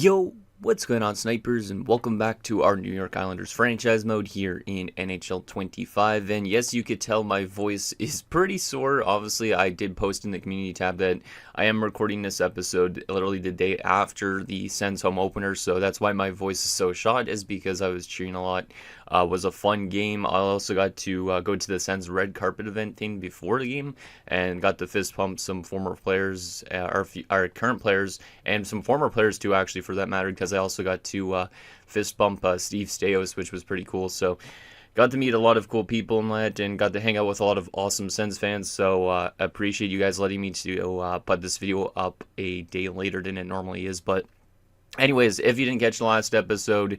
Yo, what's going on, snipers, and welcome back to our New York Islanders franchise mode here in NHL 25. And yes, you could tell my voice is pretty sore. Obviously, I did post in the community tab that I am recording this episode literally the day after the Sens home opener, so that's why my voice is so shot, is because I was cheering a lot. It was a fun game. I also got to go to the Sens red carpet event thing before the game and got to fist pump some former players, our current players, and some former players too, actually, for that matter, because I also got to fist bump Steve Staios, which was pretty cool. So got to meet a lot of cool people in that and got to hang out with a lot of awesome Sens fans. So appreciate you guys letting me to put this video up a day later than it normally is. But anyways, if you didn't catch the last episode,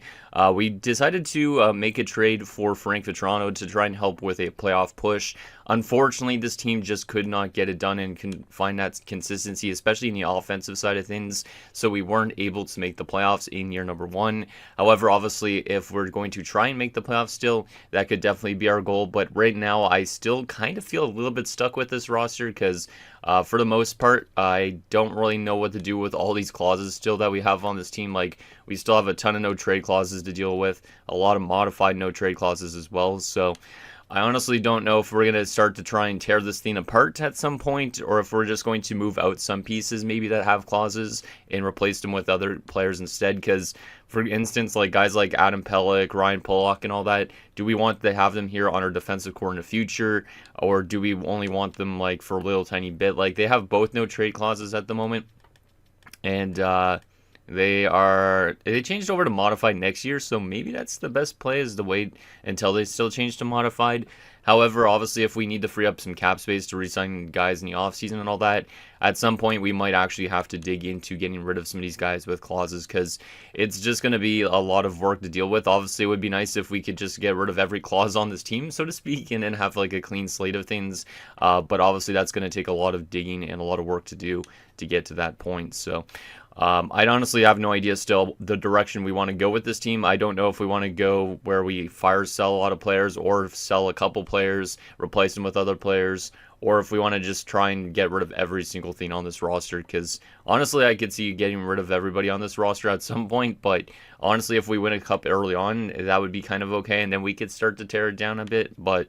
we decided to make a trade for Frank Vatrano to try and help with a playoff push. Unfortunately, this team just could not get it done and can find that consistency, especially in the offensive side of things. So we weren't able to make the playoffs in year number one. However, obviously, if we're going to try and make the playoffs still, that could definitely be our goal. But right now, I still kind of feel a little bit stuck with this roster because for the most part, I don't really know what to do with all these clauses still that we have on this team. Like, we still have a ton of no trade clauses to deal with, a lot of modified no trade clauses as well. So I honestly don't know if we're going to start to try and tear this thing apart at some point, or if we're just going to move out some pieces maybe that have clauses and replace them with other players instead. Because, for instance, like guys like Adam Pelech, Ryan Pollock, and all that, do we want to have them here on our defensive core in the future, or do we only want them like for a little tiny bit? Like, they have both no trade clauses at the moment, and they changed over to modified next year, so maybe that's the best play, is to wait until they still change to modified. However, obviously, if we need to free up some cap space to re-sign guys in the offseason and all that, at some point we might actually have to dig into getting rid of some of these guys with clauses, because it's just going to be a lot of work to deal with. Obviously, it would be nice if we could just get rid of every clause on this team, so to speak, and then have like a clean slate of things. But obviously, that's going to take a lot of digging and a lot of work to do to get to that point. So I honestly have no idea still the direction we want to go with this team. I don't know if we want to go where we fire sell a lot of players, or sell a couple players, replace them with other players, or if we want to just try and get rid of every single thing on this roster. Because honestly, I could see getting rid of everybody on this roster at some point. But honestly, if we win a cup early on, that would be kind of okay, and then we could start to tear it down a bit. But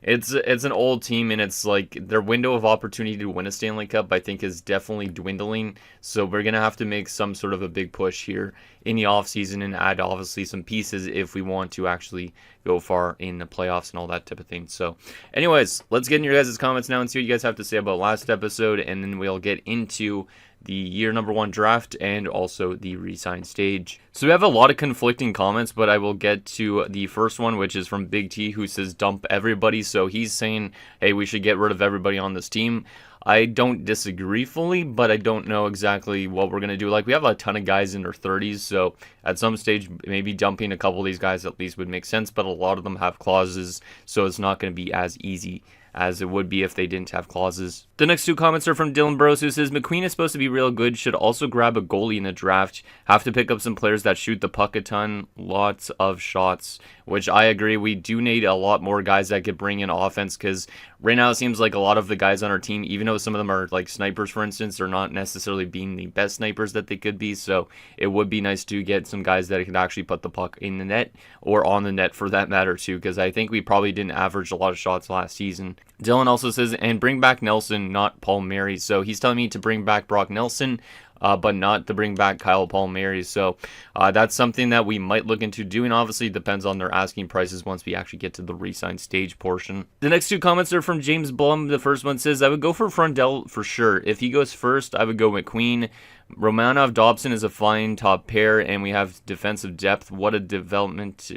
it's an old team, and it's like their window of opportunity to win a Stanley Cup, I think, is definitely dwindling. So we're going to have to make some sort of a big push here in the offseason and add, obviously, some pieces if we want to actually go far in the playoffs and all that type of thing. So anyways, let's get in your guys' comments now and see what you guys have to say about last episode, and then we'll get into the year number one draft and also the resign stage. So we have a lot of conflicting comments, but I will get to the first one, which is from Big T, who says dump everybody. So he's saying, hey, we should get rid of everybody on this team. I don't disagree fully, but I don't know exactly what we're going to do. Like, we have a ton of guys in their 30s, so at some stage, maybe dumping a couple of these guys at least would make sense, but a lot of them have clauses, so it's not going to be as easy as it would be if they didn't have clauses. The next two comments are from Dylan Burrows, who says, McQueen is supposed to be real good, should also grab a goalie in the draft, have to pick up some players that shoot the puck a ton, lots of shots, which I agree. We do need a lot more guys that could bring in offense, because right now it seems like a lot of the guys on our team, even though some of them are like snipers, for instance, are not necessarily being the best snipers that they could be. So it would be nice to get some guys that could actually put the puck in the net, or on the net for that matter too, because I think we probably didn't average a lot of shots last season. Dylan also says, and bring back Nelson, not Palmieri. So he's telling me to bring back Brock Nelson, but not to bring back Kyle Palmieri. So that's something that we might look into doing. Obviously, it depends on their asking prices once we actually get to the re-sign stage portion. The next two comments are from James Blum. The first one says, I would go for Frundell for sure. If he goes first, I would go McQueen. Romanov Dobson is a fine top pair, and we have defensive depth. What a development!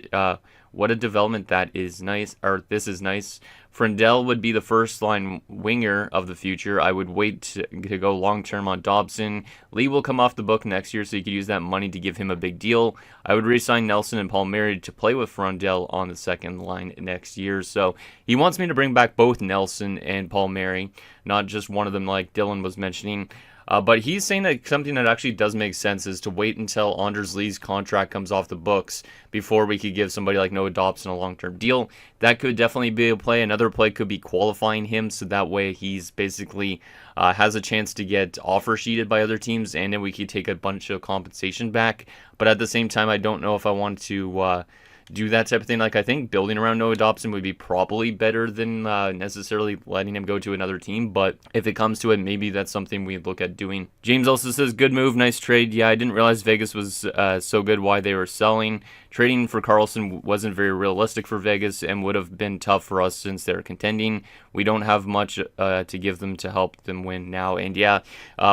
What a development that is nice. Or this is nice. Frundell would be the first line winger of the future. I would wait to go long term on Dobson. Lee will come off the book next year, so you could use that money to give him a big deal. I would re-sign Nelson and Palmieri to play with Frundell on the second line next year. So he wants me to bring back both Nelson and Palmieri, not just one of them like Dylan was mentioning. But he's saying that something that actually does make sense is to wait until Anders Lee's contract comes off the books before we could give somebody like Noah Dobson a long-term deal. That could definitely be a play. Another play could be qualifying him, so that way he's basically has a chance to get offer sheeted by other teams, and then we could take a bunch of compensation back. But at the same time, I don't know if I want to do that type of thing. Like, I think building around Noah Dobson would be probably better than necessarily letting him go to another team, but if it comes to it, maybe that's something we'd look at doing. James also says, good move, nice trade. Yeah, I didn't realize Vegas was so good, why they were selling. Trading for Karlsson wasn't very realistic for Vegas and would have been tough for us since they're contending. We don't have much to give them to help them win now. And yeah,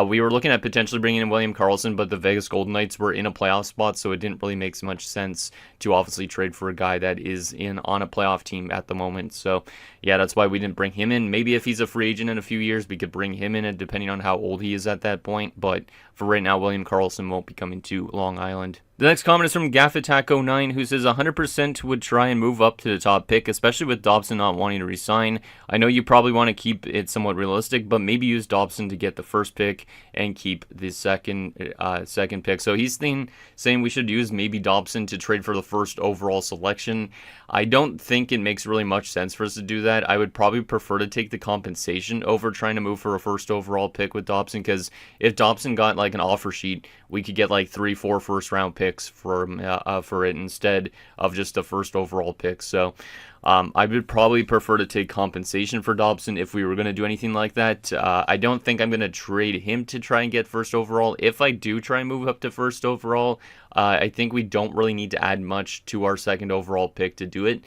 we were looking at potentially bringing in William Karlsson, but the Vegas Golden Knights were in a playoff spot, so it didn't really make much sense to obviously trade for a guy that is on a playoff team at the moment. So yeah, that's why we didn't bring him in. Maybe if he's a free agent in a few years, we could bring him in, and depending on how old he is at that point. But for right now, William Karlsson won't be coming to Long Island. The next comment is from GaffAttack09, who says 100% would try and move up to the top pick, especially with Dobson not wanting to resign. I know you probably want to keep it somewhat realistic, but maybe use Dobson to get the first pick and keep the second pick. So he's saying we should use maybe Dobson to trade for the first overall selection. I don't think it makes really much sense for us to do that. I would probably prefer to take the compensation over trying to move for a first overall pick with Dobson, because if Dobson got like an offer sheet, we could get like 3-4 first round picks for it instead of just a first overall pick. So I would probably prefer to take compensation for Dobson if we were going to do anything like that. I don't think I'm going to trade him to try and get first overall. If I do try and move up to first overall, I think we don't really need to add much to our second overall pick to do it.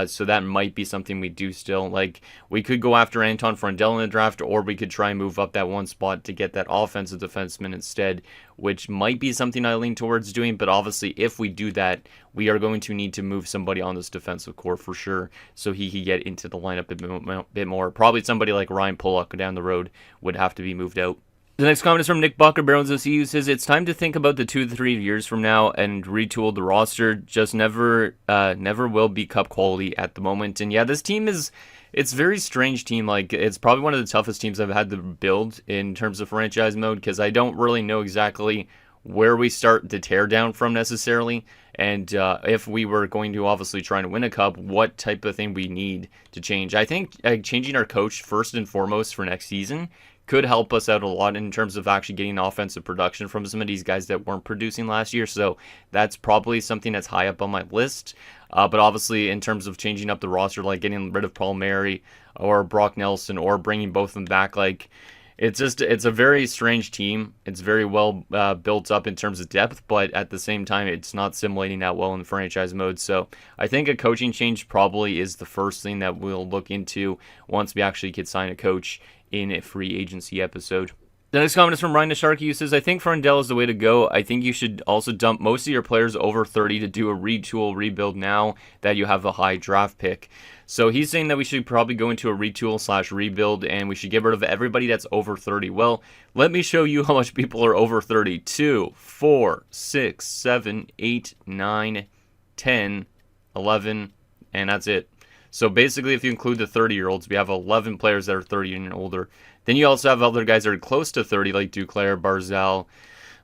So that might be something we do still. Like, we could go after Anton Frundell in the draft, or we could try and move up that one spot to get that offensive defenseman instead, which might be something I lean towards doing. But obviously, if we do that, we are going to need to move somebody on this defensive core for sure, so he could get into the lineup a bit more. Probably somebody like Ryan Pulock down the road would have to be moved out. The next comment is from Nick Bucker, Barons OC, who says, it's time to think about the 2 to 3 years from now and retool the roster. Just never will be cup quality at the moment. And yeah, this team it's a very strange team. Like, it's probably one of the toughest teams I've had to build in terms of franchise mode, because I don't really know exactly where we start the tear down from necessarily. And if we were going to obviously try to win a cup, what type of thing we need to change. I think changing our coach first and foremost for next season could help us out a lot in terms of actually getting offensive production from some of these guys that weren't producing last year. So that's probably something that's high up on my list. But obviously, in terms of changing up the roster, like getting rid of Paul Mary or Brock Nelson, or bringing both of them back, like, it's a very strange team. It's very well built up in terms of depth, but at the same time, it's not simulating that well in franchise mode. So I think a coaching change probably is the first thing that we'll look into once we actually could sign a coach in a free agency episode. The next comment is from Ryan Nisharky, who says, I think Frundell is the way to go. I think you should also dump most of your players over 30 to do a retool rebuild now that you have a high draft pick. So he's saying that we should probably go into a retool/rebuild, and we should get rid of everybody that's over 30. Well, let me show you how much people are over 30. 2, 4, 6, 7, 8, 9, 10, 11, and that's it. So basically, if you include the 30-year-olds, we have 11 players that are 30 and older. Then you also have other guys that are close to 30, like Duclair, Barzal.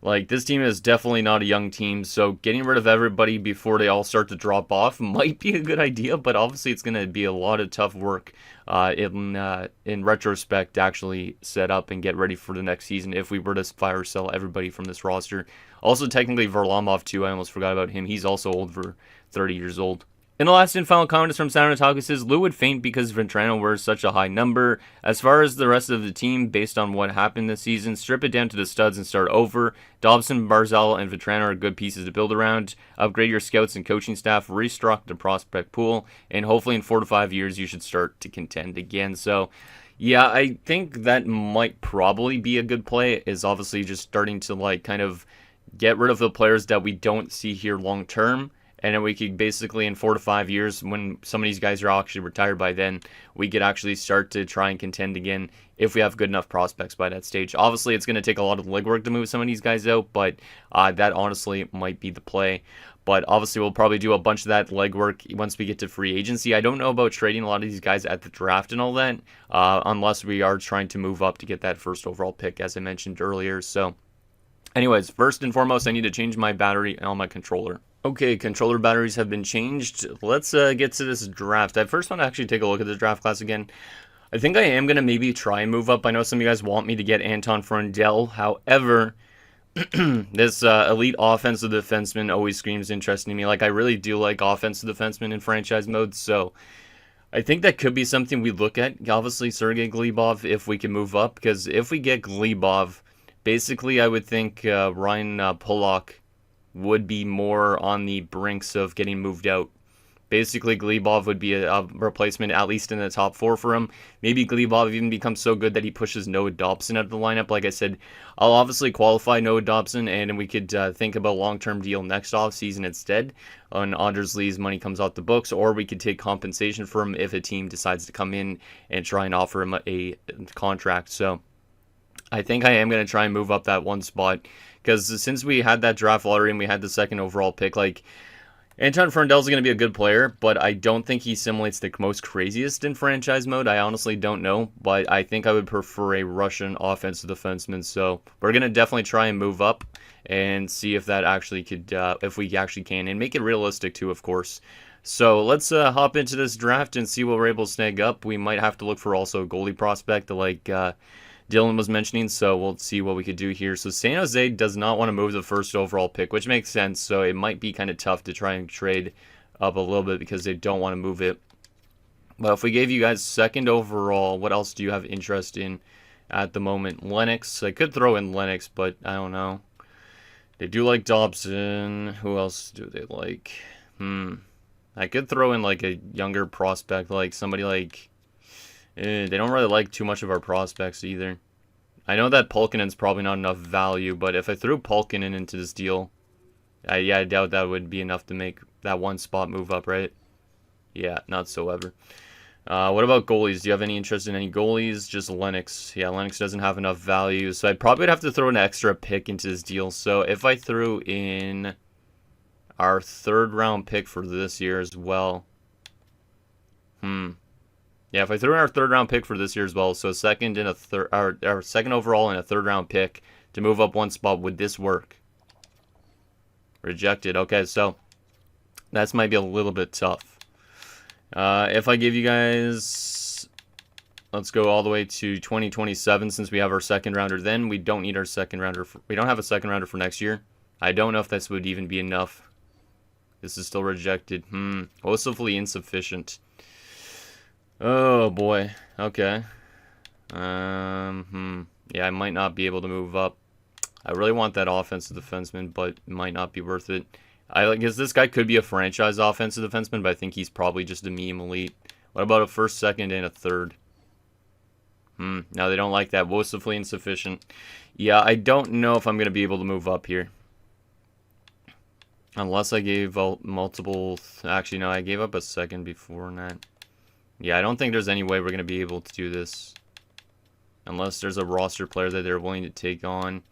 Like, this team is definitely not a young team, so getting rid of everybody before they all start to drop off might be a good idea, but obviously it's going to be a lot of tough work in retrospect to actually set up and get ready for the next season if we were to fire sell everybody from this roster. Also, technically, Varlamov, too, I almost forgot about him. He's also over 30 years old. And the last and final comment is from Sound Otaku, says, Lou would faint because Ventrano wears such a high number. As far as the rest of the team, based on what happened this season, strip it down to the studs and start over. Dobson, Barzal, and Ventrano are good pieces to build around. Upgrade your scouts and coaching staff, restock the prospect pool, and hopefully in 4 to 5 years you should start to contend again. So, yeah, I think that might probably be a good play, is obviously just starting to, like, kind of get rid of the players that we don't see here long term. And then we could basically, in 4 to 5 years, when some of these guys are actually retired by then, we could actually start to try and contend again if we have good enough prospects by that stage. Obviously, it's going to take a lot of legwork to move some of these guys out, but that honestly might be the play. But obviously, we'll probably do a bunch of that legwork once we get to free agency. I don't know about trading a lot of these guys at the draft and all that, unless we are trying to move up to get that first overall pick, as I mentioned earlier. So, anyways, first and foremost, I need to change my battery on my controller. Okay, controller batteries have been changed. Let's get to this draft. I first want to actually take a look at the draft class again. I think I am going to maybe try and move up. I know some of you guys want me to get Anton Freundel. However, this elite offensive defenseman always screams interest to me. Like, I really do like offensive defensemen in franchise mode, so I think that could be something we look at. Obviously, Sergei Glebov, if we can move up, because if we get Glebov, basically I would think Ryan Pollock would be more on the brinks of getting moved out. Basically, Glebov would be a replacement, at least in the top 4 for him. Maybe Glebov even becomes so good that he pushes Noah Dobson out of the lineup. Like I said, I'll obviously qualify Noah Dobson, and we could think about a long-term deal next offseason instead when Anders Lee's money comes off the books, or we could take compensation for him if a team decides to come in and try and offer him a contract. So I think I am going to try and move up that one spot, because since we had that draft lottery and we had the second overall pick, like, Anton Freundel is going to be a good player, but I don't think he simulates the most craziest in franchise mode. I honestly don't know, but I think I would prefer a Russian offensive defenseman. So we're going to definitely try and move up and see if that actually could, if we actually can, and make it realistic too, of course. So let's hop into this draft and see what we're able to snag up. We might have to look for also a goalie prospect, like Dylan was mentioning, so we'll see what we could do here. So San Jose does not want to move the first overall pick, which makes sense, so it might be kind of tough to try and trade up a little bit because they don't want to move it. But if we gave you guys second overall, what else do you have interest in at the moment? Lennox. I could throw in Lennox, but I don't know. They do like Dobson. Who else do they like? I could throw in like a younger prospect, like somebody like... They don't really like too much of our prospects either. I know that Pulkkinen's probably not enough value, but if I threw Pulkkinen into this deal, I doubt that would be enough to make that one spot move up, right? Yeah, not so ever. What about goalies? Do you have any interest in any goalies? Just Lennox. Yeah, Lennox doesn't have enough value, so I probably would have to throw an extra pick into this deal. So if I threw in our third round pick for this year as well. Yeah, if I threw in our third round pick for this year as well, so second and a third, our second overall and a third round pick to move up one spot, would this work? Rejected. Okay, so that might be a little bit tough. If I give you guys, let's go all the way to 2027, since we have our second rounder. Then we don't need our second rounder. We don't have a second rounder for next year. I don't know if this would even be enough. This is still rejected. Woefully insufficient. Oh boy. Okay. Yeah, I might not be able to move up. I really want that offensive defenseman, but it might not be worth it. I guess this guy could be a franchise offensive defenseman, but I think he's probably just a meme elite. What about a first, second, and a third? No, they don't like that. Woefully insufficient. Yeah, I don't know if I'm going to be able to move up here. Unless I gave multiple... Actually, no, I gave up a second before that. Yeah, I don't think there's any way we're going to be able to do this. Unless there's a roster player that they're willing to take on.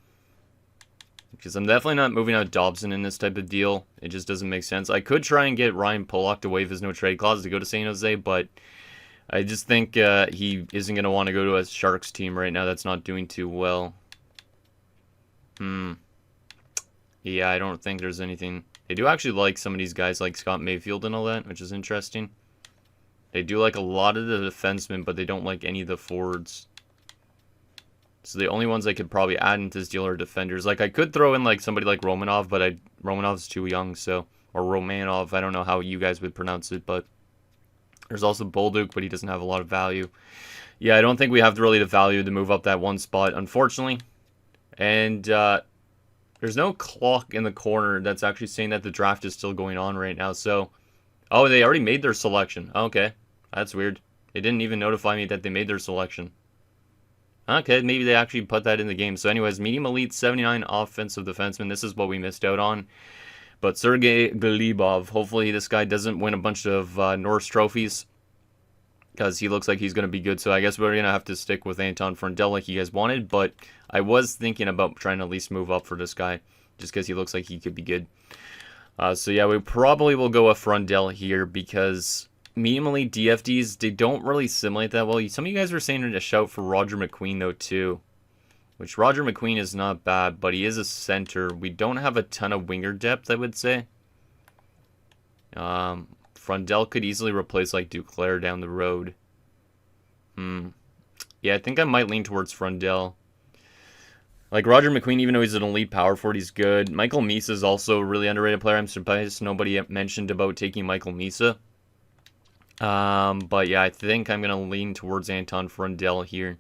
Because I'm definitely not moving out Dobson in this type of deal. It just doesn't make sense. I could try and get Ryan Pollock to waive his no-trade clause to go to San Jose, but I just think he isn't going to want to go to a Sharks team right now that's not doing too well. Yeah, I don't think there's anything. They do actually like some of these guys like Scott Mayfield and all that, which is interesting. They do like a lot of the defensemen, but they don't like any of the forwards. So the only ones I could probably add into this deal are defenders. Like, I could throw in like somebody like Romanov, but Romanov's too young, so... Or Romanov, I don't know how you guys would pronounce it, but... There's also Bolduc, but he doesn't have a lot of value. Yeah, I don't think we have really the value to move up that one spot, unfortunately. And, there's no clock in the corner that's actually saying that the draft is still going on right now, so... Oh, they already made their selection. Okay. That's weird. They didn't even notify me that they made their selection. Okay, maybe they actually put that in the game. So anyways, medium elite 79 offensive defenseman. This is what we missed out on. But Sergei Glebov, hopefully this guy doesn't win a bunch of Norris trophies. Because he looks like he's going to be good. So I guess we're going to have to stick with Anton Freundel like you guys wanted. But I was thinking about trying to at least move up for this guy. Just because he looks like he could be good. So yeah, we probably will go with Frundell here because medium elite DFDs, they don't really simulate that well. Some of you guys were saying to shout for Roger McQueen though too, which Roger McQueen is not bad, but he is a center. We don't have a ton of winger depth, I would say. Frundell could easily replace like Duclair down the road. Yeah, I think I might lean towards Frundell. Like Roger McQueen, even though he's an elite power forward, he's good. Michael Misa is also a really underrated player. I'm surprised nobody mentioned about taking Michael Misa. But yeah, I think I'm gonna lean towards Anton Frundell here,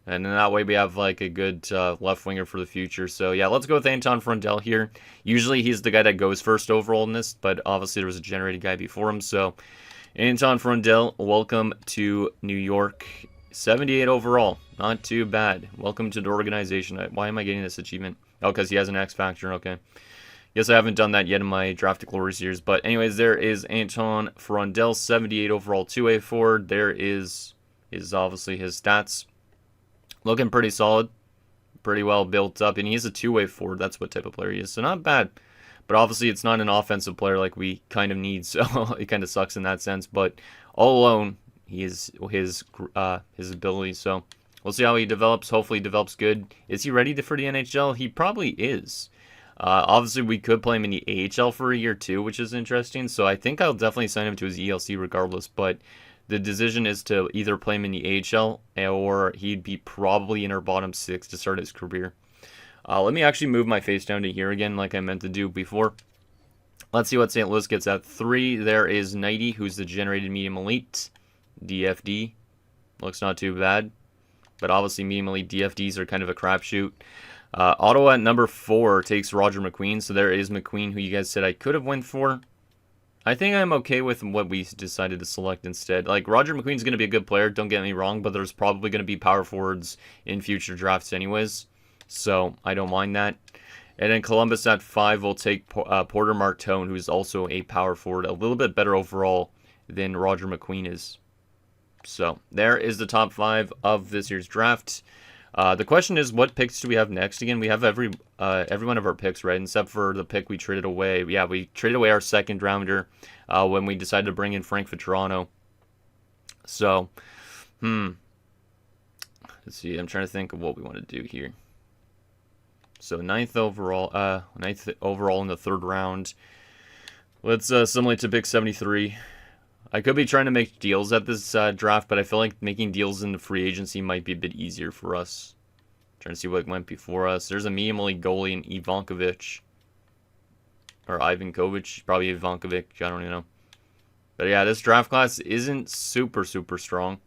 and then that way we have like a good left winger for the future. So yeah, let's go with Anton Frundell here. Usually he's the guy that goes first overall in this, but obviously there was a generated guy before him. So Anton Frundell, welcome to New York. 78 overall, not too bad. Welcome to the organization. Why am I getting this achievement? Oh, because he has an X Factor, okay. Guess I haven't done that yet in my Draft to Glory series. But anyways, there is Anton Frundell, 78 overall, 2A forward. There is obviously his stats. Looking pretty solid. Pretty well built up. And he is a 2-way forward. That's what type of player he is. So not bad. But obviously it's not an offensive player like we kind of need. So it kind of sucks in that sense. But all alone, he is his ability. So we'll see how he develops. Hopefully he develops good. Is he ready for the NHL? He probably is. Obviously, we could play him in the AHL for a year too, which is interesting. So I think I'll definitely sign him to his ELC regardless. But the decision is to either play him in the AHL or he'd be probably in our bottom six to start his career. Let me actually move my face down to here again like I meant to do before. Let's see what St. Louis gets at 3. There is Nighty, who's the generated medium elite. DFD. Looks not too bad. But obviously medium elite DFDs are kind of a crapshoot. Ottawa at number 4 takes Roger McQueen. So there is McQueen, who you guys said I could have went for. I think I'm okay with what we decided to select instead. Like, Roger McQueen's going to be a good player, don't get me wrong, but there's probably going to be power forwards in future drafts anyways. So I don't mind that. And then Columbus at 5 will take Porter Martone, who's also a power forward, a little bit better overall than Roger McQueen is. So there is the top 5 of this year's draft. The question is, what picks do we have next? Again, we have every one of our picks, right? Except for the pick we traded away. Yeah, we traded away our second rounder when we decided to bring in Frank Vetrano. So, let's see. I'm trying to think of what we want to do here. So 9th overall in the 3rd round. Let's assimilate to pick 73. I could be trying to make deals at this draft, but I feel like making deals in the free agency might be a bit easier for us. Trying to see what went before us. There's a medium elite goalie in Ivankovic. Or Ivan Kovic. Probably Ivankovic. I don't even know. But yeah, this draft class isn't super, super strong.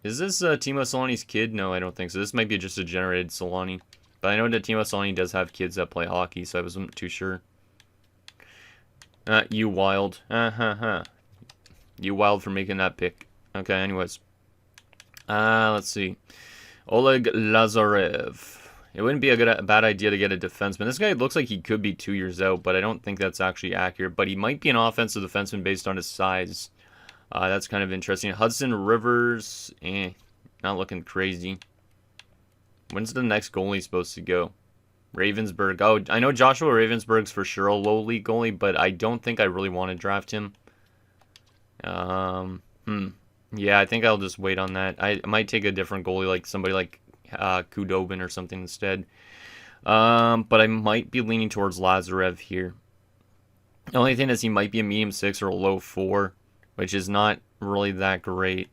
Is this Timo Solani's kid? No, I don't think so. This might be just a generated Solani. But I know that Timo Solani does have kids that play hockey, so I wasn't too sure. You wild. You wild for making that pick. Okay, anyways. Let's see. Oleg Lazarev. It wouldn't be a bad idea to get a defenseman. This guy looks like he could be 2 years out, but I don't think that's actually accurate. But he might be an offensive defenseman based on his size. That's kind of interesting. Hudson Rivers. Not looking crazy. When's the next goalie supposed to go? Ravensburg. Oh, I know Joshua Ravensburg's for sure a low league goalie, but I don't think I really want to draft him. Yeah, I think I'll just wait on that. I might take a different goalie, like somebody like Kudobin or something instead. But I might be leaning towards Lazarev here. The only thing is he might be a medium 6 or a low 4, which is not really that great.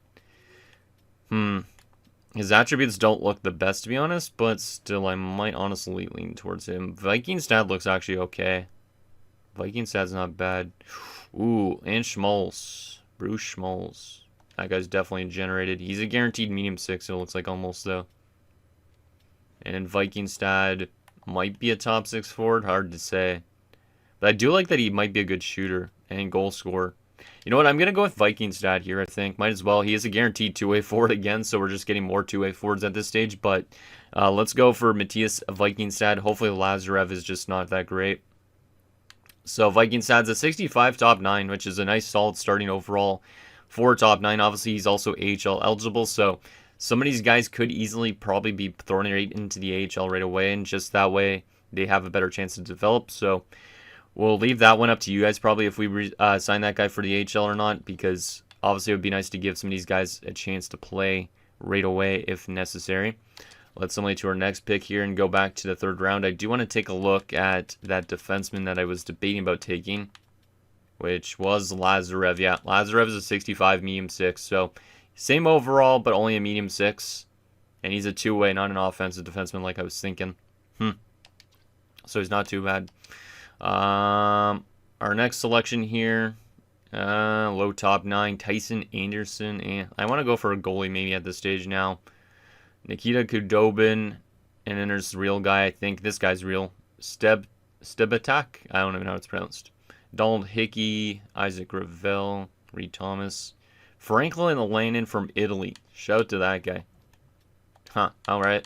His attributes don't look the best, to be honest, but still, I might honestly lean towards him. Viking stat looks actually okay. Viking stat's not bad. Ooh, and Schmalz. Bruce Schmalz. That guy's definitely generated. He's a guaranteed medium 6, it looks like almost, though. And Viking stat might be a top 6 forward. Hard to say. But I do like that he might be a good shooter and goal scorer. You know what? I'm going to go with Viking stat here, I think. Might as well. He is a guaranteed 2-way forward again, so we're just getting more 2-way forwards at this stage. But let's go for Matthias Viking stat. Hopefully Lazarev is just not that great. So Viking stat's a 65 top 9, which is a nice solid starting overall for top 9. Obviously, he's also AHL eligible, so some of these guys could easily probably be thrown right into the AHL right away, and just that way they have a better chance to develop. So We'll leave that one up to you guys probably if we sign that guy for the AHL or not, because obviously it would be nice to give some of these guys a chance to play right away if necessary. Let's simulate to our next pick here and go back to the third round. I do want to take a look at that defenseman that I was debating about taking, which was Lazarev. Yeah, Lazarev is a 65 medium 6, so same overall, but only a medium 6. And he's a two-way, not an offensive defenseman like I was thinking. So he's not too bad. Our next selection here, low top 9, Tyson Anderson. I want to go for a goalie maybe at this stage now. Nikita Kudobin, and then there's the real guy. I think this guy's real. Stebatak. I don't even know how it's pronounced. Donald Hickey, Isaac Ravel, Reed Thomas, Franklin Alanin from Italy. Shout out to that guy. All right.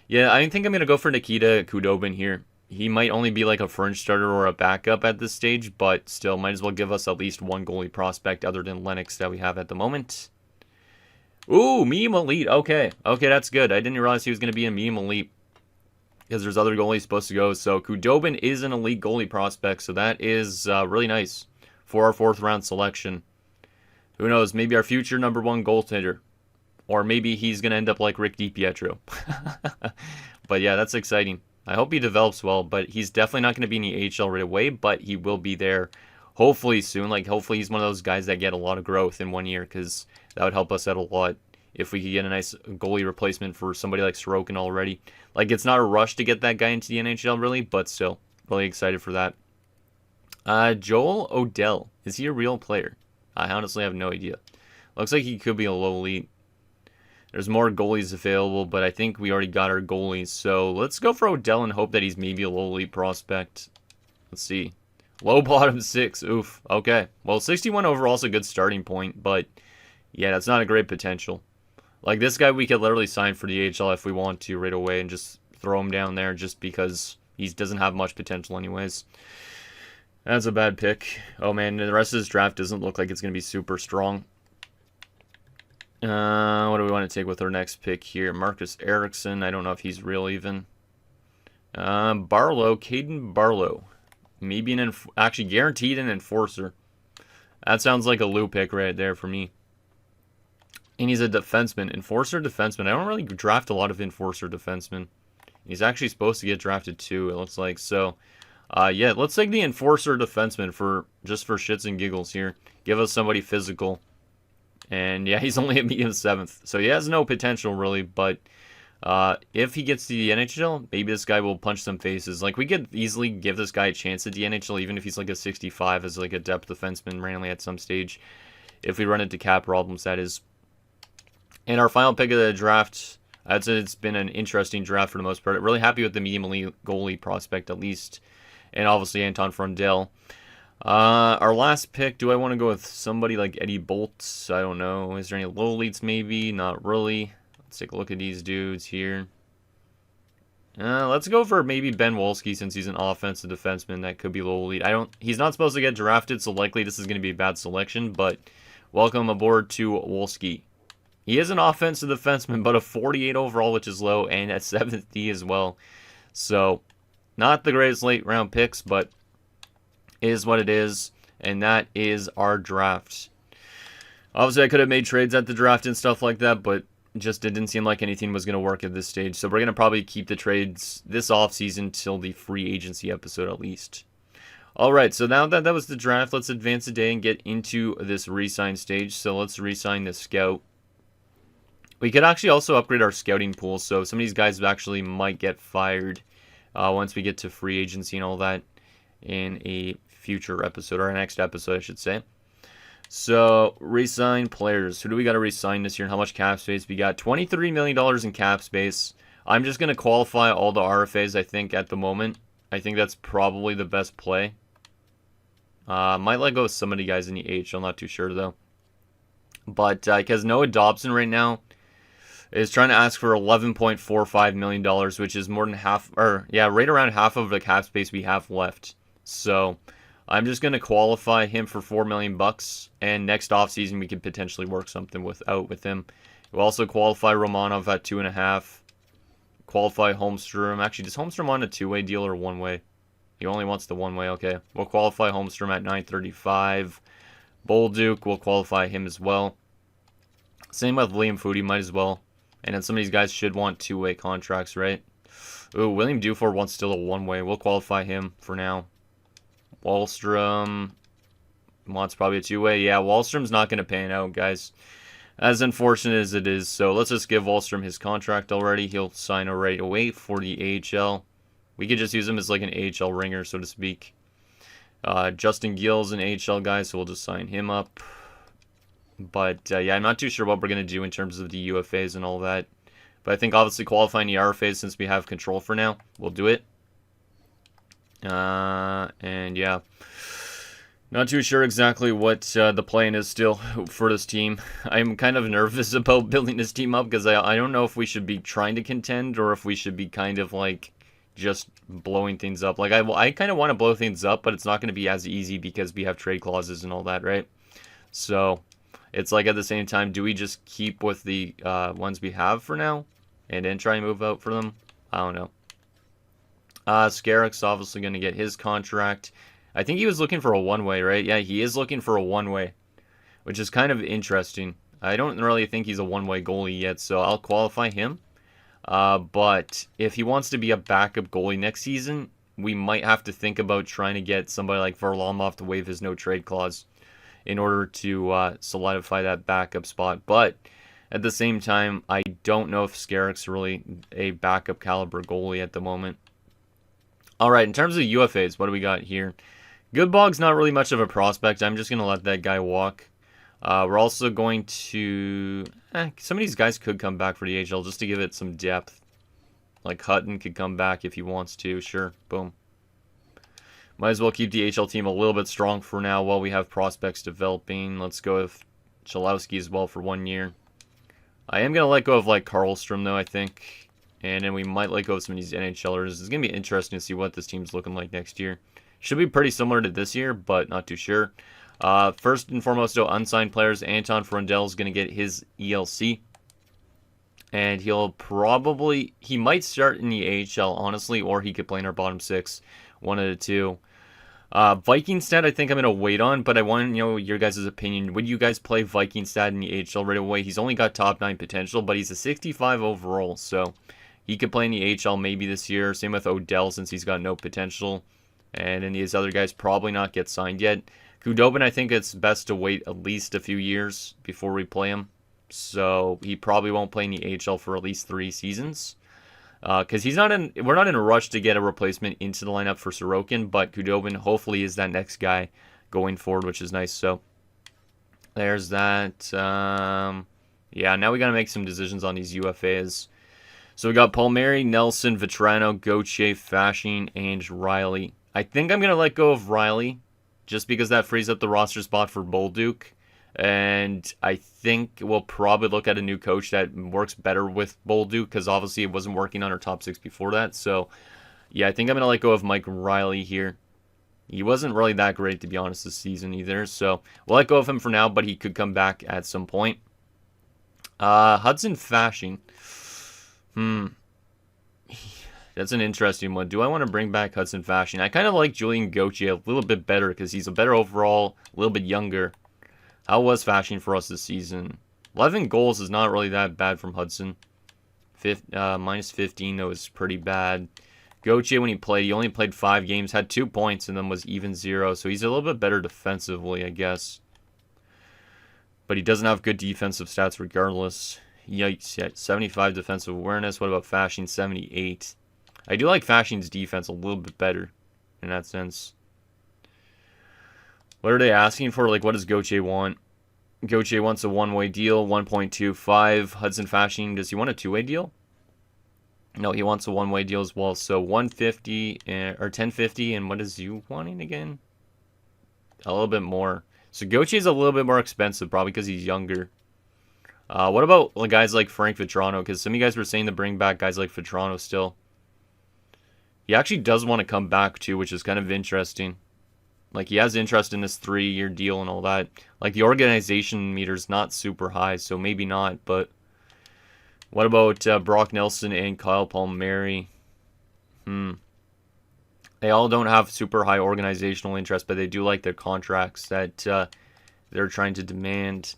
Yeah, I think I'm gonna go for Nikita Kudobin here. He might only be like a fringe starter or a backup at this stage, but still might as well give us at least one goalie prospect other than Lennox that we have at the moment. Ooh, medium elite. Okay, that's good. I didn't realize he was going to be a medium elite because there's other goalies supposed to go. So Kudobin is an elite goalie prospect, so that is really nice for our 4th round selection. Who knows? Maybe our future number 1 goaltender, or maybe he's going to end up like Rick DiPietro. But yeah, that's exciting. I hope he develops well, but he's definitely not going to be in the AHL right away, but he will be there hopefully soon. Like, hopefully he's one of those guys that get a lot of growth in 1 year, because that would help us out a lot if we could get a nice goalie replacement for somebody like Sorokin already. Like, it's not a rush to get that guy into the NHL, really, but still, really excited for that. Joel Odell. Is he a real player? I honestly have no idea. Looks like he could be a low elite. There's more goalies available, but I think we already got our goalies. So let's go for Odell and hope that he's maybe a low elite prospect. Let's see. Low bottom 6. Oof. Okay. Well, 61 overall is a good starting point, but yeah, that's not a great potential. Like, this guy we could literally sign for the AHL if we want to right away and just throw him down there just because he doesn't have much potential anyways. That's a bad pick. Oh man, the rest of this draft doesn't look like it's going to be super strong. What do we want to take with our next pick here? Marcus Eriksson. I don't know if he's real even. Barlow. Caden Barlow. Maybe actually guaranteed an enforcer. That sounds like a Lou pick right there for me. And he's a defenseman. Enforcer defenseman. I don't really draft a lot of enforcer defensemen. He's actually supposed to get drafted too, it looks like. So, yeah, let's take the enforcer defenseman just for shits and giggles here. Give us somebody physical. And yeah, he's only a medium 7th. So he has no potential really, but if he gets to the NHL, maybe this guy will punch some faces. Like, we could easily give this guy a chance at the NHL, even if he's like a 65 as like a depth defenseman randomly at some stage. If we run into cap problems, that is. And our final pick of the draft, I'd say it's been an interesting draft for the most part. Really happy with the medium elite goalie prospect at least. And obviously Anton Frundell. Our last pick, do I want to go with somebody like Eddie Bolts? I don't know. Is there any low elites maybe? Not really. Let's take a look at these dudes here. Let's go for maybe Ben Wolski since he's an offensive defenseman that could be low elite. He's not supposed to get drafted, so likely this is going to be a bad selection, but welcome aboard to Wolski. He is an offensive defenseman, but a 48 overall, which is low, and a 7th D as well. So, not the greatest late round picks, but is what it is, and that is our draft. Obviously, I could have made trades at the draft and stuff like that, but just didn't seem like anything was going to work at this stage. So we're going to probably keep the trades this offseason till the free agency episode at least. Alright, so now that was the draft, let's advance the day and get into this re-sign stage. So let's re-sign the scout. We could actually also upgrade our scouting pool, so some of these guys actually might get fired once we get to free agency and all that in a future episode, or our next episode, I should say. So, re-sign players. Who do we got to re-sign this year, and how much cap space? We got $23 million in cap space. I'm just going to qualify all the RFAs, I think, at the moment. I think that's probably the best play. Might let go of some of the guys in the AHL, I'm not too sure, though. But, because Noah Dobson right now is trying to ask for $11.45 million, which is more than half, or yeah, right around half of the cap space we have left. So I'm just going to qualify him for $4 million, and next offseason we could potentially work something out with him. We'll also qualify Romanov at 2.5. Qualify Holmstrom. Actually, does Holmstrom on a two-way deal or one-way? He only wants the one way. Okay. We'll qualify Holmstrom at 935. Bolduc, we'll qualify him as well. Same with Liam Foodie, might as well. And then some of these guys should want two-way contracts, right? Ooh, William Dufour wants still a one-way. We'll qualify him for now. Wallstrom wants probably a two-way. Yeah, Wallstrom's not going to pan out, guys. As unfortunate as it is. So let's just give Wallstrom his contract already. He'll sign right away for the AHL. We could just use him as like an AHL ringer, so to speak. Justin Gill's an AHL guy, so we'll just sign him up. But, yeah, I'm not too sure what we're going to do in terms of the UFAs and all that. But I think obviously qualifying the RFAs, since we have control for now, we'll do it. And yeah, not too sure exactly what the plan is still for this team. I'm kind of nervous about building this team up because I don't know if we should be trying to contend or if we should be kind of like just blowing things up. Like I kind of want to blow things up, but it's not going to be as easy because we have trade clauses and all that, right? So it's like at the same time, do we just keep with the ones we have for now and then try and move out for them? I don't know. Scarrick's obviously going to get his contract. I think he was looking for a one-way, right? Yeah, he is looking for a one-way, which is kind of interesting. I don't really think he's a one-way goalie yet, so I'll qualify him. But if he wants to be a backup goalie next season, we might have to think about trying to get somebody like Varlamov to waive his no-trade clause in order to solidify that backup spot. But at the same time, I don't know if Scarrick's really a backup caliber goalie at the moment. All right, in terms of UFAs, what do we got here? Goodbog's not really much of a prospect. I'm just going to let that guy walk. We're also going to... some of these guys could come back for the AHL just to give it some depth. Like Hutton could come back if he wants to. Sure, boom. Might as well keep the AHL team a little bit strong for now while we have prospects developing. Let's go with Chalowski as well for 1 year. I am going to let go of like Karlstrom though, I think. And then we might let go of some of these NHLers. It's going to be interesting to see what this team's looking like next year. Should be pretty similar to this year, but not too sure. First and foremost, though, unsigned players. Anton Frundell is going to get his ELC. And he might start in the AHL, honestly, or he could play in our bottom six. One of the two. Vikingstad, I think I'm going to wait on, but I want to know your guys' opinion. Would you guys play Vikingstad in the AHL right away? He's only got top 9 potential, but he's a 65 overall, so he could play in the AHL maybe this year. Same with Odell, since he's got no potential. And then these other guys probably not get signed yet. Khudobin, I think it's best to wait at least a few years before we play him. So he probably won't play in the AHL for at least 3 seasons. Because we're not in a rush to get a replacement into the lineup for Sorokin, but Khudobin hopefully is that next guy going forward, which is nice. So there's that. Yeah, now we got to make some decisions on these UFAs. So we got Palmieri, Nelson, Vetrano, Gauthier, Fasching, and Riley. I think I'm going to let go of Riley just because that frees up the roster spot for Bolduc. And I think we'll probably look at a new coach that works better with Bolduc because obviously it wasn't working on our top 6 before that. So, yeah, I think I'm going to let go of Mike Riley here. He wasn't really that great, to be honest, this season either. So we'll let go of him for now, but he could come back at some point. Hudson Fasching. That's an interesting one. Do I want to bring back Hudson Fasching? I kind of like Julian Gauthier a little bit better because he's a better overall, a little bit younger. How was Fasching for us this season? 11 goals is not really that bad from Hudson. Minus 15, though, is pretty bad. Gauthier, when he only played 5 games, had 2 points, and then was even 0. So he's a little bit better defensively, I guess. But he doesn't have good defensive stats regardless. Yikes, yeah, 75 defensive awareness. What about Fasching? 78. I do like Fasching's defense a little bit better in that sense. What are they asking for? Like, what does Gauthier want? Gauthier wants a one-way deal, 1.25. Hudson Fasching, does he want a two-way deal? No, he wants a one-way deal as well. So 150 or 1050, and what is you wanting again? A little bit more. So Gauthier's a little bit more expensive, probably because he's younger. What about guys like Frank Vetrano? Because some of you guys were saying to bring back guys like Vetrano still. He actually does want to come back too, which is kind of interesting. Like, he has interest in this 3-year deal and all that. Like, the organization meter's not super high, so maybe not. But what about Brock Nelson and Kyle Palmieri? They all don't have super high organizational interest, but they do like their contracts that they're trying to demand.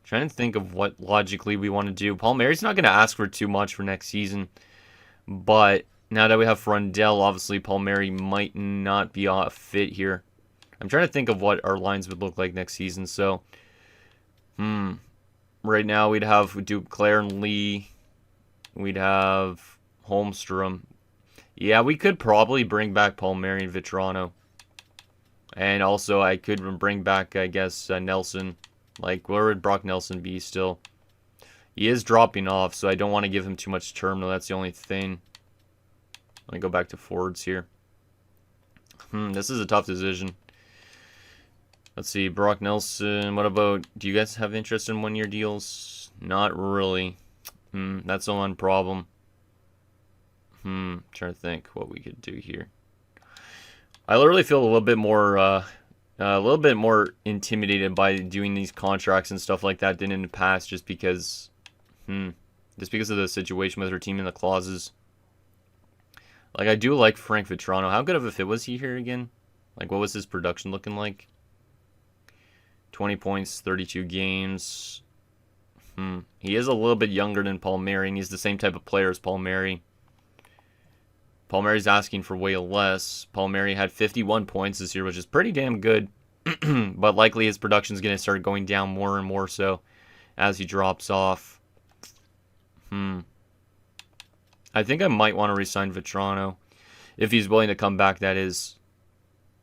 Trying to think of what logically we want to do. Palmieri's not going to ask for too much for next season, but now that we have Frundell, obviously Palmieri might not be a fit here. I'm trying to think of what our lines would look like next season. So, right now we'd have Duclair and Lee. We'd have Holmstrom. Yeah, we could probably bring back Palmieri and Vetrano. And also I could bring back, I guess, Nelson. Like, where would Brock Nelson be still? He is dropping off, so I don't want to give him too much term, though. That's the only thing. Let me go back to forwards here. This is a tough decision. Let's see, Brock Nelson. What about, do you guys have interest in one-year deals? Not really. That's the one problem. Trying to think what we could do here. I literally feel a little bit more intimidated by doing these contracts and stuff like that than in the past, just because of the situation with her team and the clauses. Like, I do like Frank Vetrano. How good of a fit was he here again? Like, what was his production looking like? 20 points, 32 games. He is a little bit younger than Palmieri, and he's the same type of player as Palmieri. Palmieri's asking for way less. Palmieri had 51 points this year, which is pretty damn good. But likely his production's going to start going down more and more so as he drops off. I think I might want to resign Vetrano. If he's willing to come back, that is.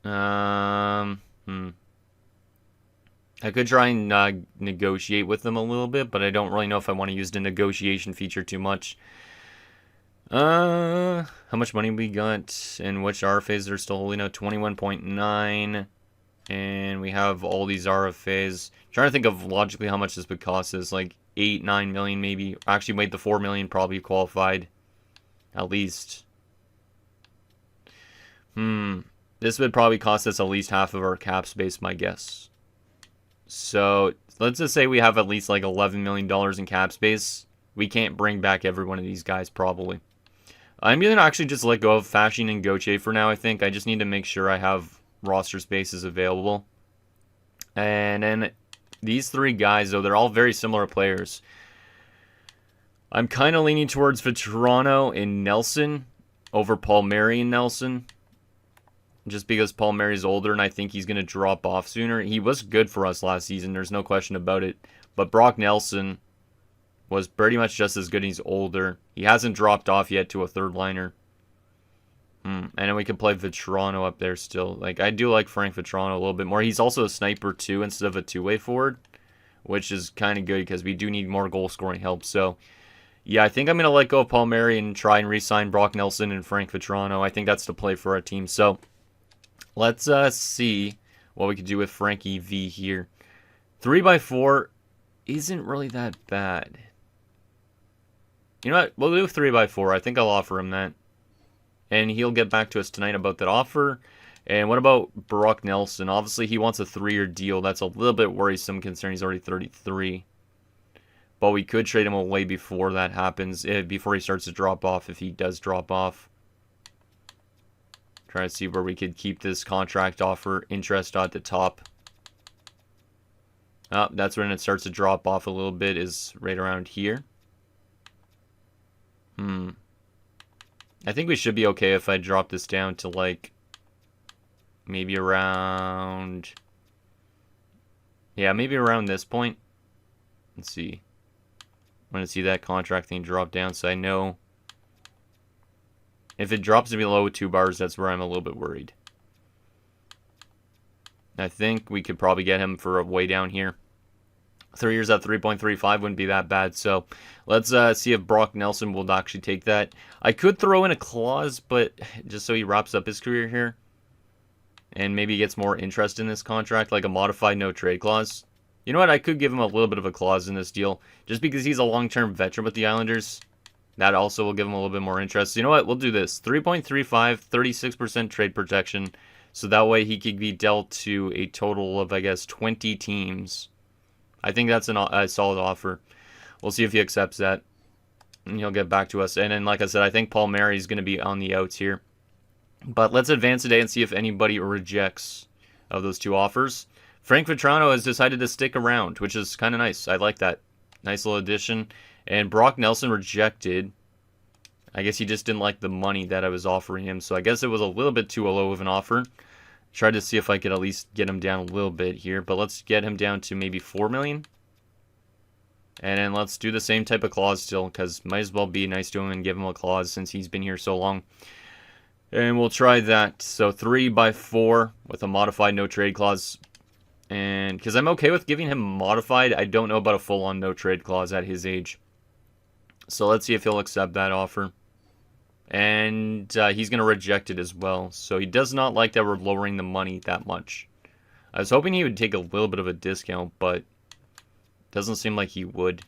I could try and negotiate with them a little bit, but I don't really know if I want to use the negotiation feature too much. How much money we got and which RFAs are still holding out? 21.9. And we have all these RFAs. Trying to think of logically how much this would cost us. Like 8, 9 million maybe. Actually, wait, the 4 million probably qualified. At least. This would probably cost us at least half of our cap space, my guess. So, let's just say we have at least like $11 million in cap space. We can't bring back every one of these guys, probably. I'm going to actually just let go of Fasching and Gauthier for now, I think. I just need to make sure I have roster spaces available. And then these three guys, though, they're all very similar players. I'm kind of leaning towards Vetrano and Nelson over Palmieri and Nelson. Just because Palmieri's older and I think he's going to drop off sooner. He was good for us last season, there's no question about it. But Brock Nelson was pretty much just as good. He's older. He hasn't dropped off yet to a third liner. And then we can play Vetrano up there still. Like, I do like Frank Vetrano a little bit more. He's also a sniper too instead of a two-way forward, which is kind of good because we do need more goal-scoring help. So, yeah, I think I'm going to let go of Palmieri and try and re-sign Brock Nelson and Frank Vetrano. I think that's the play for our team. So, let's see what we could do with Frankie V here. 3x4 isn't really that bad. You know what? We'll do 3x4. I think I'll offer him that. And he'll get back to us tonight about that offer. And what about Brock Nelson? Obviously, he wants a 3-year deal. That's a little bit worrisome considering he's already 33. But we could trade him away before that happens. Before he starts to drop off, if he does drop off. Try to see where we could keep this contract offer interest at the top. That's when it starts to drop off a little bit, is right around here. I think we should be okay if I drop this down to like maybe around, yeah, maybe around this point. Let's see. I want to see that contract thing drop down so I know if it drops to below 2 bars, that's where I'm a little bit worried. I think we could probably get him for way down here. 3 years at 3.35 wouldn't be that bad. So let's see if Brock Nelson will actually take that. I could throw in a clause, but just so he wraps up his career here and maybe gets more interest in this contract, like a modified no trade clause. You know what? I could give him a little bit of a clause in this deal just because he's a long-term veteran with the Islanders. That also will give him a little bit more interest. So you know what? We'll do this. 3.35, 36% trade protection. So that way he could be dealt to a total of, I guess, 20 teams. I think that's a solid offer. We'll see if he accepts that. And he'll get back to us. And then, like I said, I think Palmieri is going to be on the outs here. But let's advance today and see if anybody rejects of those two offers. Frank Vetrano has decided to stick around, which is kind of nice. I like that. Nice little addition. And Brock Nelson rejected. I guess he just didn't like the money that I was offering him. So I guess it was a little bit too low of an offer. Tried to see if I could at least get him down a little bit here. But let's get him down to maybe $4 million. And then let's do the same type of clause still, because might as well be nice to him and give him a clause since he's been here so long. And we'll try that. So 3x4 with a modified no trade clause. And because I'm okay with giving him modified, I don't know about a full-on no trade clause at his age. So let's see if he'll accept that offer. And he's going to reject it as well. So he does not like that we're lowering the money that much. I was hoping he would take a little bit of a discount, but doesn't seem like he would.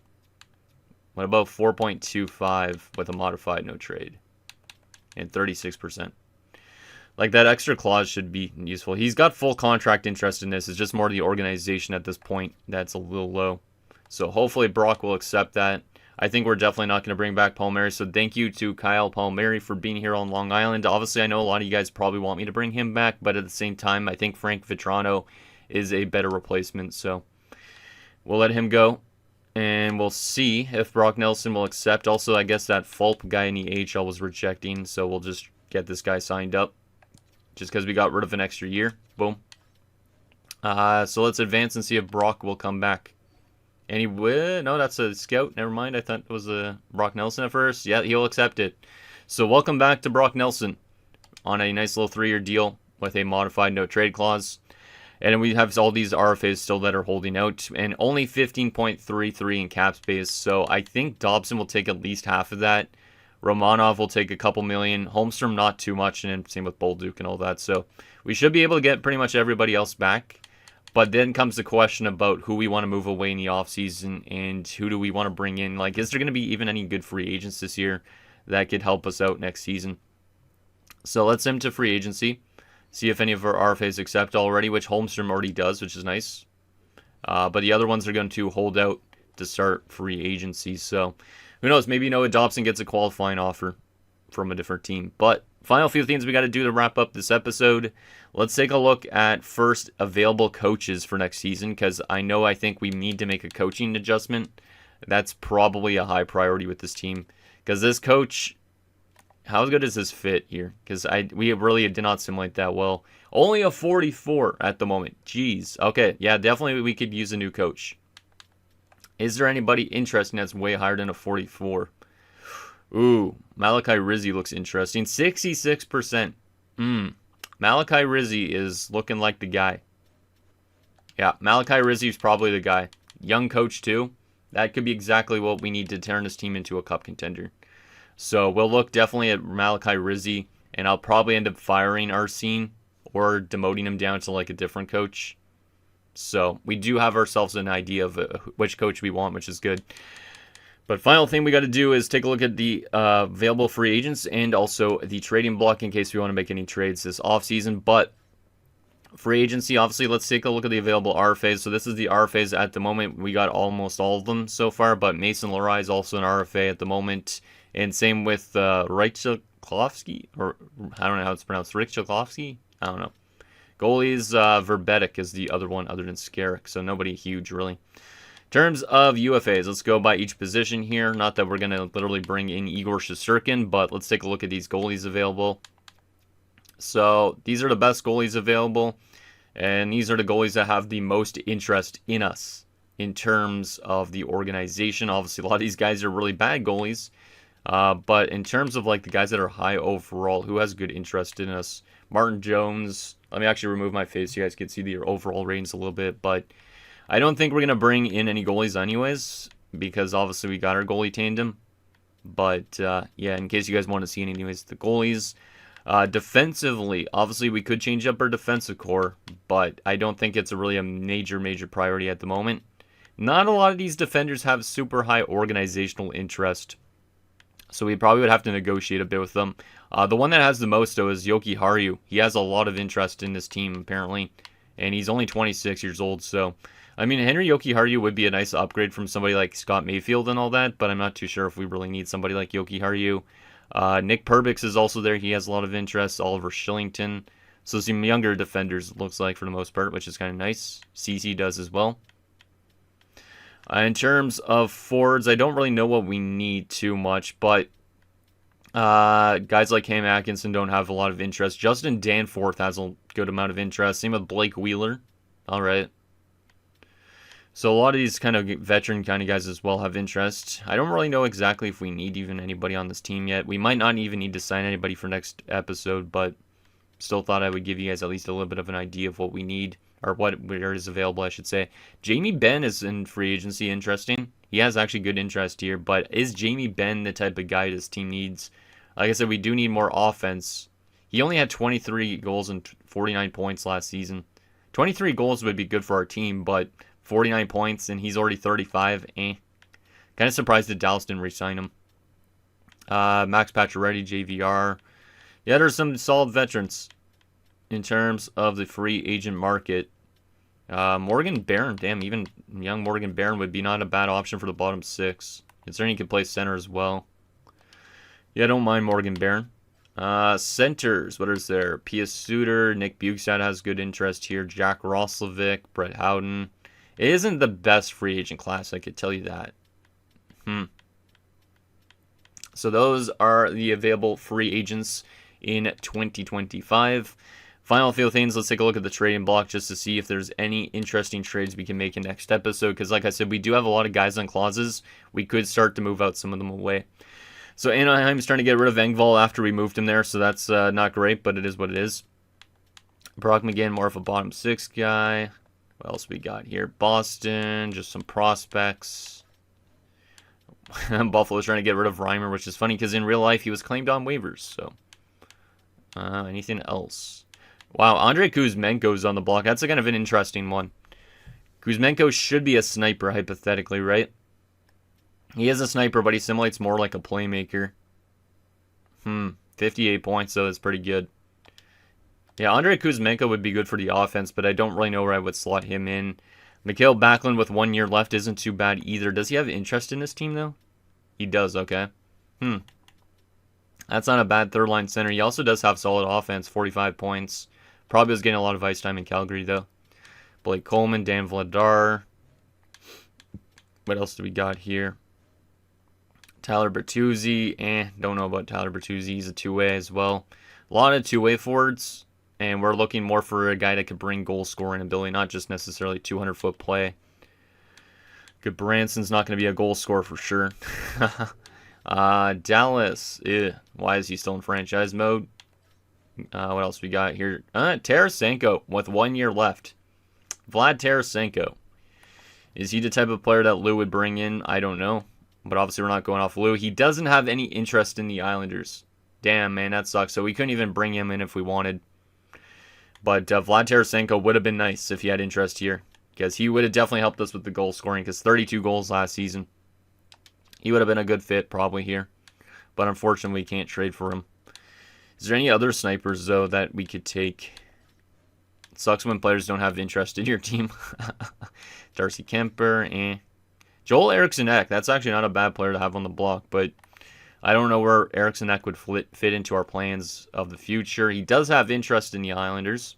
What about 4.25 with a modified no trade? And 36%. Like, that extra clause should be useful. He's got full contract interest in this. It's just more the organization at this point that's a little low. So hopefully Brock will accept that. I think we're definitely not going to bring back Palmieri. So thank you to Kyle Palmieri for being here on Long Island. Obviously, I know a lot of you guys probably want me to bring him back. But at the same time, I think Frank Vetrano is a better replacement. So we'll let him go. And we'll see if Brock Nelson will accept. Also, I guess that Fulp guy in the AHL was rejecting. So we'll just get this guy signed up. Just because we got rid of an extra year. Boom. So let's advance and see if Brock will come back. And he will. No, that's a scout. Never mind. I thought it was a Brock Nelson at first. Yeah, he'll accept it. So welcome back to Brock Nelson on a nice little 3-year deal with a modified no trade clause. And we have all these RFAs still that are holding out. And only 15.33 in cap space. So I think Dobson will take at least half of that. Romanov will take a couple million. Holmstrom, not too much. And same with Bolduc and all that. So we should be able to get pretty much everybody else back. But then comes the question about who we want to move away in the offseason and who do we want to bring in. Like, is there going to be even any good free agents this year that could help us out next season? So let's send to free agency. See if any of our RFAs accept already, which Holmstrom already does, which is nice. But the other ones are going to hold out to start free agency. So who knows? Maybe Noah Dobson gets a qualifying offer from a different team. But final few things we got to do to wrap up this episode. Let's take a look at first available coaches for next season, because I think we need to make a coaching adjustment. That's probably a high priority with this team, because this coach, how good is this fit here? Because we really did not simulate that well. Only a 44 at the moment. Jeez. Okay, yeah, definitely we could use a new coach. Is there anybody interesting that's way higher than a 44? Ooh, Malachi Rizzi looks interesting. 66%. Malachi Rizzi is looking like the guy. Yeah, Malachi Rizzi is probably the guy. Young coach too. That could be exactly what we need to turn this team into a cup contender. So we'll look definitely at Malachi Rizzi, and I'll probably end up firing Arsene or demoting him down to like a different coach. So we do have ourselves an idea of which coach we want, which is good. But final thing we got to do is take a look at the available free agents and also the trading block in case we want to make any trades this offseason. But free agency, obviously, let's take a look at the available RFAs. So this is the RFAs at the moment. We got almost all of them so far, but Mason Lohrei is also an RFA at the moment. And same with Reichel-Klovsky, or I don't know how it's pronounced. Reichel-Klovsky? I don't know. Goalies, Verbetic is the other one other than Skarek, so nobody huge, really. In terms of UFAs, let's go by each position here. Not that we're going to literally bring in Igor Shesterkin, but let's take a look at these goalies available. So these are the best goalies available, and these are the goalies that have the most interest in us in terms of the organization. Obviously, a lot of these guys are really bad goalies, but in terms of like the guys that are high overall, who has good interest in us? Martin Jones. Let me actually remove my face so you guys can see the overall ratings a little bit, but I don't think we're going to bring in any goalies anyways, because obviously we got our goalie tandem. But yeah, in case you guys want to see it anyways, the goalies. Defensively, obviously we could change up our defensive core, but I don't think it's really a major priority at the moment. Not a lot of these defenders have super high organizational interest, so we probably would have to negotiate a bit with them. The one that has the most, though, is Yoki Haru. He has a lot of interest in this team, apparently, and he's only 26 years old, so I mean, Henry Yoki Haru would be a nice upgrade from somebody like Scott Mayfield and all that, but I'm not too sure if we really need somebody like Yoki Haru. Nick Perbix is also there. He has a lot of interest. Oliver Shillington. So some younger defenders, it looks like, for the most part, which is kind of nice. CC does as well. In terms of forwards, I don't really know what we need too much, but guys like Cam Atkinson don't have a lot of interest. Justin Danforth has a good amount of interest. Same with Blake Wheeler. All right. So a lot of these kind of veteran kind of guys as well have interest. I don't really know exactly if we need even anybody on this team yet. We might not even need to sign anybody for next episode, but still thought I would give you guys at least a little bit of an idea of what we need, or where is available, I should say. Jamie Benn is in free agency. Interesting. He has actually good interest here, but is Jamie Benn the type of guy this team needs? Like I said, we do need more offense. He only had 23 goals and 49 points last season. 23 goals would be good for our team, but 49 points, and he's already 35. Kind of surprised that Dallas didn't re-sign him. Max Pacioretty, JVR. Yeah, there's some solid veterans in terms of the free agent market. Morgan Barron, damn, even young Morgan Barron would be not a bad option for the bottom six. Considering he can play center as well. Yeah, I don't mind Morgan Barron. Centers, what is there? Pia Suter, Nick Bukestad has good interest here. Jack Roslovic, Brett Howden. It isn't the best free agent class, I could tell you that. So those are the available free agents in 2025. Final few things, let's take a look at the trading block just to see if there's any interesting trades we can make in next episode. Because like I said, we do have a lot of guys on clauses. We could start to move out some of them away. So Anaheim's trying to get rid of Engvall after we moved him there. So that's not great, but it is what it is. Brock McGinn, more of a bottom six guy. What else we got here? Boston, just some prospects. Buffalo's trying to get rid of Reimer, which is funny because in real life he was claimed on waivers. So, anything else? Wow, Andrei Kuzmenko's on the block. That's kind of an interesting one. Kuzmenko should be a sniper, hypothetically, right? He is a sniper, but he simulates more like a playmaker. 58 points, so that's pretty good. Yeah, Andrei Kuzmenko would be good for the offense, but I don't really know where I would slot him in. Mikhail Backlund with 1 year left isn't too bad either. Does he have interest in this team, though? He does, okay. That's not a bad third-line center. He also does have solid offense, 45 points. Probably was getting a lot of ice time in Calgary, though. Blake Coleman, Dan Vladar. What else do we got here? Tyler Bertuzzi. Don't know about Tyler Bertuzzi. He's a two-way as well. A lot of two-way forwards. And we're looking more for a guy that could bring goal-scoring ability, not just necessarily 200-foot play. Good, Branson's not going to be a goal scorer for sure. Dallas. Why is he still in franchise mode? What else we got here? Tarasenko with 1 year left. Vlad Tarasenko. Is he the type of player that Lou would bring in? I don't know. But obviously we're not going off Lou. He doesn't have any interest in the Islanders. Damn, man, that sucks. So we couldn't even bring him in if we wanted. But Vlad Tarasenko would have been nice if he had interest here. Because he would have definitely helped us with the goal scoring. Because 32 goals last season. He would have been a good fit probably here. But unfortunately we can't trade for him. Is there any other snipers, though, that we could take? It sucks when players don't have interest in your team. Darcy Kemper, Joel Eriksson-Ek. That's actually not a bad player to have on the block. But I don't know where Eriksson-Ek would fit into our plans of the future. He does have interest in the Islanders.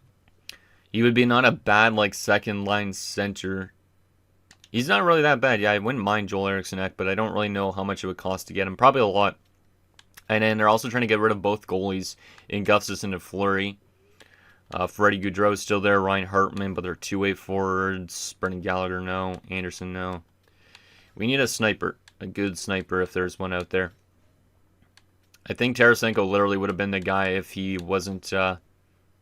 He would be not a bad, second-line center. He's not really that bad. Yeah, I wouldn't mind Joel Eriksson-Ek, but I don't really know how much it would cost to get him. Probably a lot. And then they're also trying to get rid of both goalies in Gustafsson and Fleury. Freddie Gaudreau is still there. Ryan Hartman, but they're two-way forwards. Brendan Gallagher, no. Anderson, no. We need a sniper. A good sniper if there's one out there. I think Tarasenko literally would have been the guy if he wasn't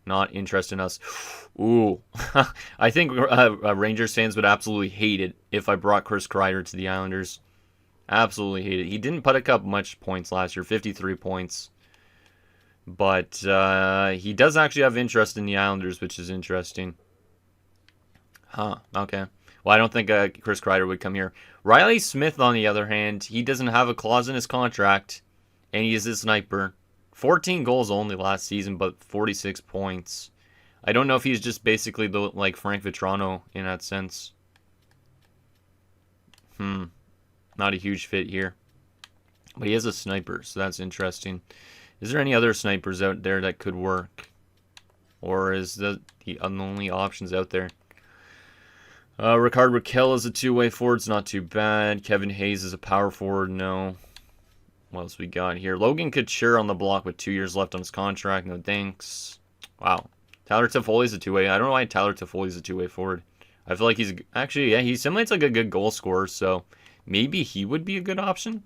not interested in us. Ooh. I think Rangers fans would absolutely hate it if I brought Chris Kreider to the Islanders. Absolutely hate it. He didn't put up much points last year, 53 points. But he does actually have interest in the Islanders, which is interesting. Okay. Well, I don't think Chris Kreider would come here. Riley Smith, on the other hand, he doesn't have a clause in his contract, and he is a sniper. 14 goals only last season, but 46 points. I don't know if he's just basically like Frank Vetrano in that sense. Not a huge fit here. But he is a sniper, so that's interesting. Is there any other snipers out there that could work? Or is the only options out there? Ricard Raquel is a two-way forward. It's not too bad. Kevin Hayes is a power forward. No. What else we got here? Logan Couture on the block with 2 years left on his contract. No thanks. Wow. Tyler Toffoli is a two-way. I don't know why Tyler Toffoli is a two-way forward. I feel like he's... Actually, yeah, he simulates like a good goal scorer, so maybe he would be a good option.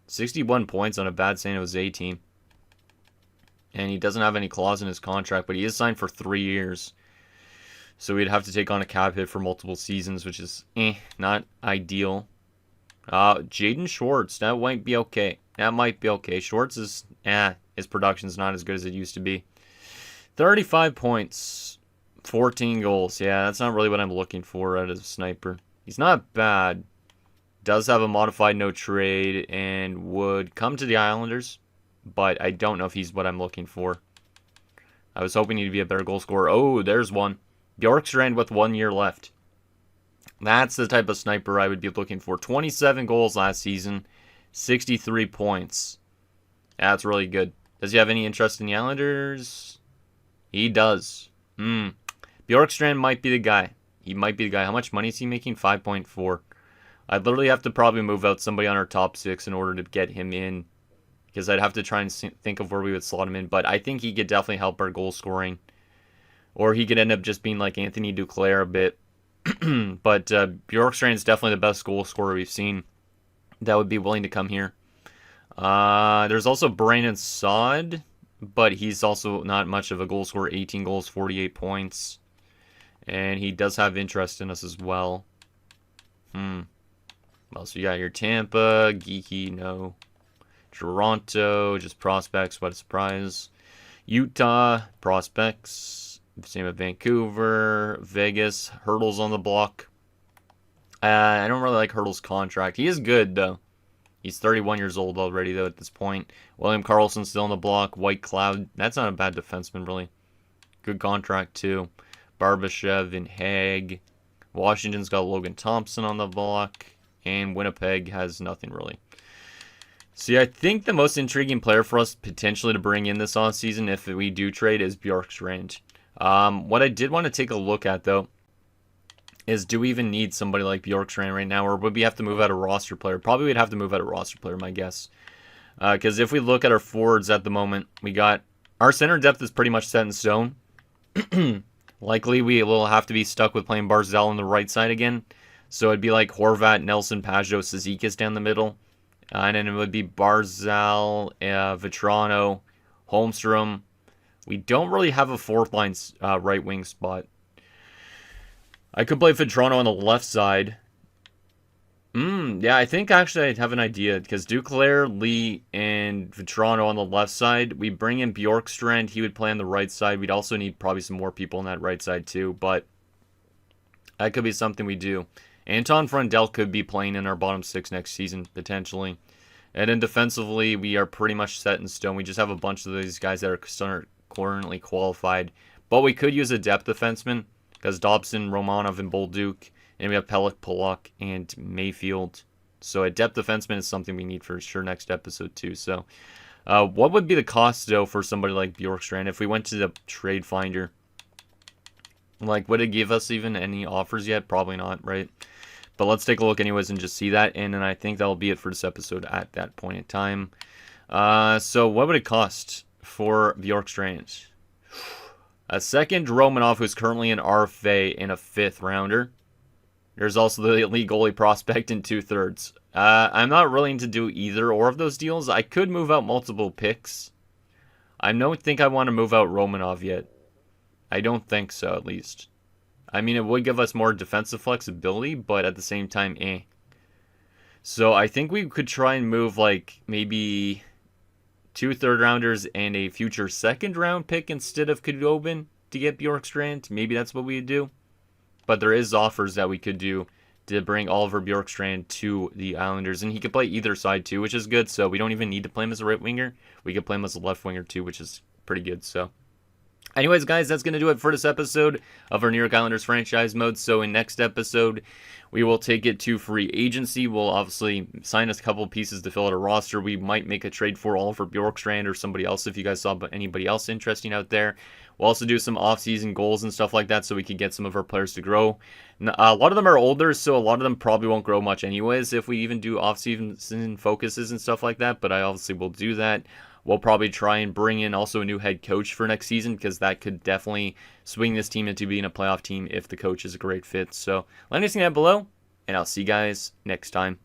61 points on a bad San Jose team. And he doesn't have any clause in his contract, but he is signed for 3 years. So we'd have to take on a cap hit for multiple seasons, which is not ideal. Jaden Schwartz, that might be okay. That might be okay. Schwartz is, his production's not as good as it used to be. 35 points, 14 goals. Yeah, that's not really what I'm looking for out of a sniper. He's not bad. Does have a modified no trade and would come to the Islanders, but I don't know if he's what I'm looking for. I was hoping he'd be a better goal scorer. Oh, there's one. Bjorkstrand with 1 year left. That's the type of sniper I would be looking for. 27 goals last season, 63 points. That's really good. Does he have any interest in the Islanders? He does. Bjorkstrand might be the guy. He might be the guy. How much money is he making? 5.4. I'd literally have to probably move out somebody on our top 6 in order to get him in, because I'd have to try and think of where we would slot him in. But I think he could definitely help our goal scoring. Or he could end up just being like Anthony Duclair a bit. But Bjorkstrand is definitely the best goal scorer we've seen that would be willing to come here. There's also Brandon Saad, but he's also not much of a goal scorer. 18 goals, 48 points. And he does have interest in us as well. What else we got here? Tampa, Geeky, no. Toronto, just prospects, what a surprise. Utah, prospects. Same with Vancouver, Vegas, Hurdle's on the block. I don't really like Hurdle's contract. He is good, though. He's 31 years old already, though, at this point. William Karlsson's still on the block. White Cloud, that's not a bad defenseman, really. Good contract, too. Barbashev and Haig. Washington's got Logan Thompson on the block. And Winnipeg has nothing, really. See, I think the most intriguing player for us potentially to bring in this offseason, if we do trade, is Bjorkstrand. What I did want to take a look at, though, is do we even need somebody like Bjorkstrand right now, or would we have to move out a roster player? Probably we'd have to move out a roster player, my guess. Because if we look at our forwards at the moment, we got... Our center depth is pretty much set in stone. Likely we will have to be stuck with playing Barzal on the right side again. So it'd be like Horvat, Nelson, Pajot, Cizikas down the middle. And then it would be Barzal, Vetrano, Holmstrom. We don't really have a fourth line right wing spot. I could play Vetrano on the left side. Yeah, I think actually I have an idea. Because Duclair, Lee, and Vetrano on the left side. We bring in Bjorkstrand. He would play on the right side. We'd also need probably some more people on that right side too. But that could be something we do. Anton Frundell could be playing in our bottom 6 next season, potentially. And then defensively, we are pretty much set in stone. We just have a bunch of these guys that are currently qualified. But we could use a depth defenseman, because Dobson, Romanov, and Bolduc. And we have Pelech, Pollock, and Mayfield. So a depth defenseman is something we need for sure next episode too. So what would be the cost, though, for somebody like Bjorkstrand if we went to the trade finder? Like, would it give us even any offers yet? Probably not, right? But let's take a look anyways and just see that. And then I think that'll be it for this episode at that point in time. So what would it cost for Bjorkstrand? A second Romanov, who's currently an RFA, and a 5th rounder. There's also the elite goalie prospect in 2/3. I'm not willing to do either or of those deals. I could move out multiple picks. I don't think I want to move out Romanov yet. I don't think so, at least. I mean, it would give us more defensive flexibility, but at the same time, So I think we could try and move, like, maybe 2 third-rounders and a future second-round pick instead of Khudobin to get Bjorkstrand. Maybe that's what we would do. But there is offers that we could do to bring Oliver Bjorkstrand to the Islanders. And he could play either side, too, which is good. So we don't even need to play him as a right winger. We could play him as a left winger, too, which is pretty good. So Anyways, guys, that's going to do it for this episode of our New York Islanders franchise mode. So in next episode, we will take it to free agency. We'll obviously sign us a couple pieces to fill out a roster. We might make a trade for Oliver Bjorkstrand or somebody else if you guys saw anybody else interesting out there. We'll also do some off-season goals and stuff like that so we can get some of our players to grow. A lot of them are older, so a lot of them probably won't grow much anyways if we even do off-season focuses and stuff like that, but I obviously will do that. We'll probably try and bring in also a new head coach for next season because that could definitely swing this team into being a playoff team if the coach is a great fit. So let me know down below, and I'll see you guys next time.